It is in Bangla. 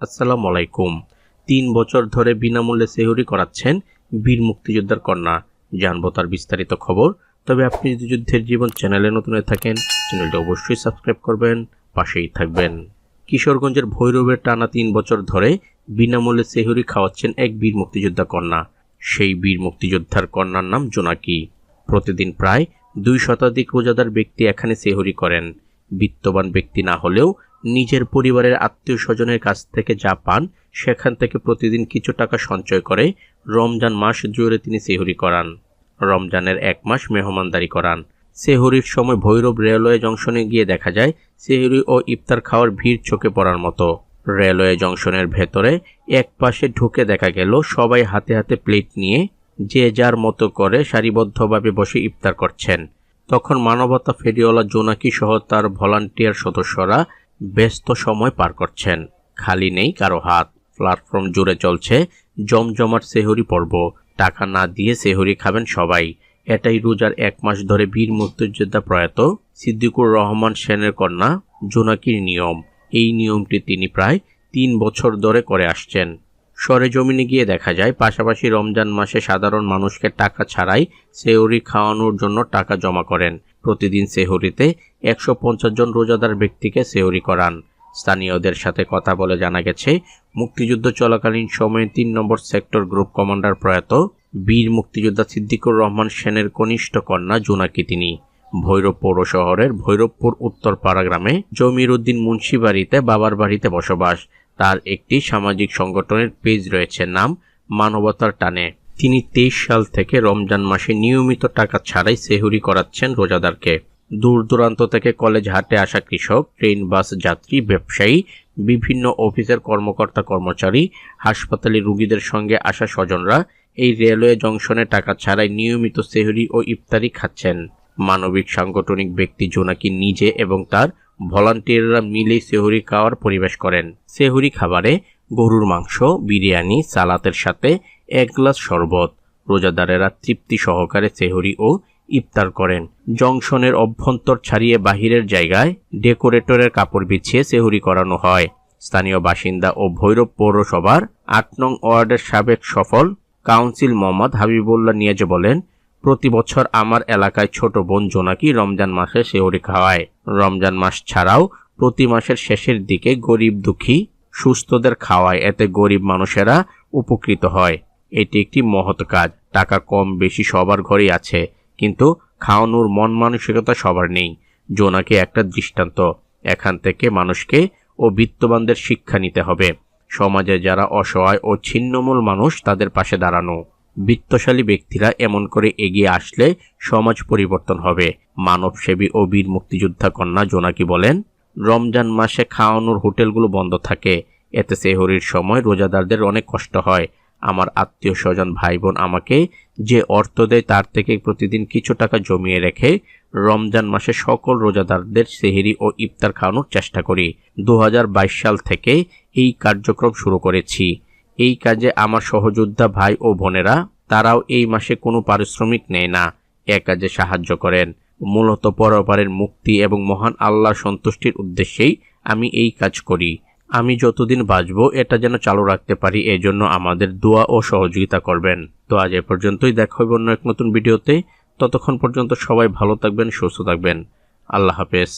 আসসালামু আলাইকুম। ৩ বছর ধরে বিনামূল্যে সেহরি করাচ্ছেন বীর মুক্তিযোদ্ধার কন্যা। জানবো তার বিস্তারিত খবর। তবে আপনি যদি যুদ্ধের জীবন চ্যানেলে নতুন হয়ে থাকেন, চ্যানেলটি অবশ্যই সাবস্ক্রাইব করবেন, পাশেই থাকবেন। কিশোরগঞ্জের ভৈরবের টানা ৩ বছর ধরে বিনামূল্যে সেহরি খাওয়াচ্ছেন এক বীর মুক্তিযোদ্ধা কন্যা। সেই বীর মুক্তিযোদ্ধার কন্যার নাম জোনাকি। প্রতিদিন প্রায় ২ শতাধিক রোজাদার ব্যক্তি এখানে সেহরি করেন। বিত্তবান ব্যক্তি না হলেও নিজের পরিবারের আত্মীয় স্বজনের কাছ থেকে যা পান সেখান থেকে প্রতিদিন কিছু টাকা সঞ্চয় করে রমজান মাস জুড়ে তিনি সেহরি করান। রমজানের ১ মাস মেহমানদারি করান। সেহরির সময় ভৈরব রেলওয়ে জংশনে গিয়ে দেখা যায় সেহরি ও ইফতার খাওয়ার ভিড় চোখে পড়ার মতো। রেলওয়ে জংশনের ভেতরে এক পাশে ঢুকে দেখা গেল সবাই হাতে হাতে প্লেট নিয়ে যে যার মতো করে সারিবদ্ধভাবে বসে ইফতার করছেন। তখন মানবতা ফেরিওয়ালা জোনাকি সহ তার ভলান্টিয়ার সদস্যরা ব্যস্ত সময় পার করছেন। খালি নেই কারো হাত। প্ল্যাটফর্ম জুড়ে চলছে জমজমাট সেহরি পর্ব। টাকা না দিয়ে সেহরি খাবেন সবাই। এটাই রোজার ১ মাস ধরে বীর মুক্তিযোদ্ধা প্রয়াত সিদ্দিকুর রহমান সেনের কন্যা জোনাকির নিয়ম। এই নিয়মটি তিনি প্রায় ৩ বছর ধরে করে আসছেন। সরেজমিনে গিয়ে দেখা যায় পাশাপাশি রমজান মাসে সাধারণ মানুষকে টাকা ছাড়াই সেহরি খাওয়ানোর জন্য টাকা জমা করেন। প্রতিদিন সেহরিতে ১৫০ জন রোজাদার ব্যক্তিকে সেহরি করান। স্থানীয়দের সাথে কথা বলে জানা গেছে, মুক্তিযুদ্ধ চলাকালীন সময়ে ৩ নম্বর সেক্টর গ্রুপ কমান্ডার প্রয়াত বীর মুক্তিযোদ্ধা সিদ্দিকুর রহমান সেনের কনিষ্ঠ কন্যা জোনাকি তিনি। ভৈরব পৌর শহরের ভৈরবপুর উত্তরপাড়া গ্রামে জমির উদ্দিন মুন্সি বাড়িতে বাবার বাড়িতে বসবাস। তার একটি সামাজিক সংগঠনের পেজ রয়েছে, নাম মানবতার টানে। তিনি ২৩ সাল থেকে রমজান মাসে নিয়মিত টাকা ছাড়াই সেহরি করাচ্ছেন রোজাদারকে। দূর দূরান্ত থেকে কলেজ হাটে আসা কৃষক, ট্রেন বাস যাত্রী, ব্যবসায়ী, বিভিন্ন অফিসের কর্মকর্তা কর্মচারী, হাসপাতালে রোগীদের সঙ্গে আসা স্বজনরা এই রেলওয়ে জংশনে টাকা ছাড়াই নিয়মিত সেহরি ও ইফতারি খাচ্ছেন। মানবিক সাংগঠনিক ব্যক্তি জোনাকি নিজে এবং তার ভলান্টিয়াররা মিলে সেহরি খাওয়ার পরিবেশ করেন। সেহরি খাবারে গরুর মাংস, বিরিয়ানি, সালাতের সাথে ১ গ্লাস শরবত। রোজাদারেরা তৃপ্তি সহকারে সেহরি ও ইফতার করেন। জংশনের অভ্যন্তর ছাড়িয়ে বাহিরের জায়গায় ডেকোরেটরের কাপড় বিছিয়ে সেহরি করানো হয়। স্থানীয় বাসিন্দা ও ভৈরব পৌরসভার ৮ নং ওয়ার্ডের সাবেক সফল কাউন্সিল মোহাম্মদ হাবিবুল্লাহ নিয়াজ বলেন, প্রতি বছর আমার এলাকায় ছোট বোন জোনাকি রমজান মাসে সেহরি খাওয়ায়। রমজান মাস ছাড়াও প্রতি মাসের শেষের দিকে গরিব দুঃখী সুস্থদের খাওয়ায়। এতে গরিব মানুষেরা উপকৃত হয়। এটি একটি মহৎ কাজ। টাকা কম বেশি সবার ঘরেই আছে, কিন্তু খাওয়ানোর মন মানসিকতা সবার নেই। জোনাকি একটা দৃষ্টান্ত। এখান থেকে মানুষকে ও বিত্তবানদের শিক্ষা নিতে হবে। সমাজে যারা অসহায় ও ছিন্নমূল মানুষ তাদের পাশে দাঁড়ানো। বিত্তশালী ব্যক্তিরা এমন করে এগিয়ে আসলে সমাজ পরিবর্তন হবে। মানবসেবী ও বীর মুক্তিযোদ্ধা কন্যা জোনাকি বলেন, রমজান মাসে খাওয়ানোর হোটেলগুলো বন্ধ থাকে। এতে সেহরির সময় রোজাদারদের অনেক কষ্ট হয়। আমার আত্মীয় স্বজন ভাই বোন আমাকে যে অর্থ দেয় তার থেকে প্রতিদিন কিছু টাকা জমিয়ে রেখে রমজান মাসে সকল রোজাদারদের সেহরি ও ইফতার খাওয়ানোর চেষ্টা করি। ২০২২ সাল থেকে এই কার্যক্রম শুরু করেছি। এই কাজে আমার সহযোদ্ধা ভাই ও বোনেরা, তারাও এই মাসে কোনো পারিশ্রমিক নেয় না, এ কাজে সাহায্য করেন। মূলত পরপারের মুক্তি এবং মহান আল্লাহর সন্তুষ্টির উদ্দেশ্যেই আমি এই কাজ করি। আমি যতদিন বাঁচব এটা যেন চালু রাখতে পারি, এজন্য আমাদের দোয়া ও সহযোগিতা করবেন। তো আজ এ পর্যন্তই। দেখা হবে অন্য এক নতুন ভিডিওতে। ততক্ষণ পর্যন্ত সবাই ভালো থাকবেন, সুস্থ থাকবেন। আল্লাহ হাফেজ।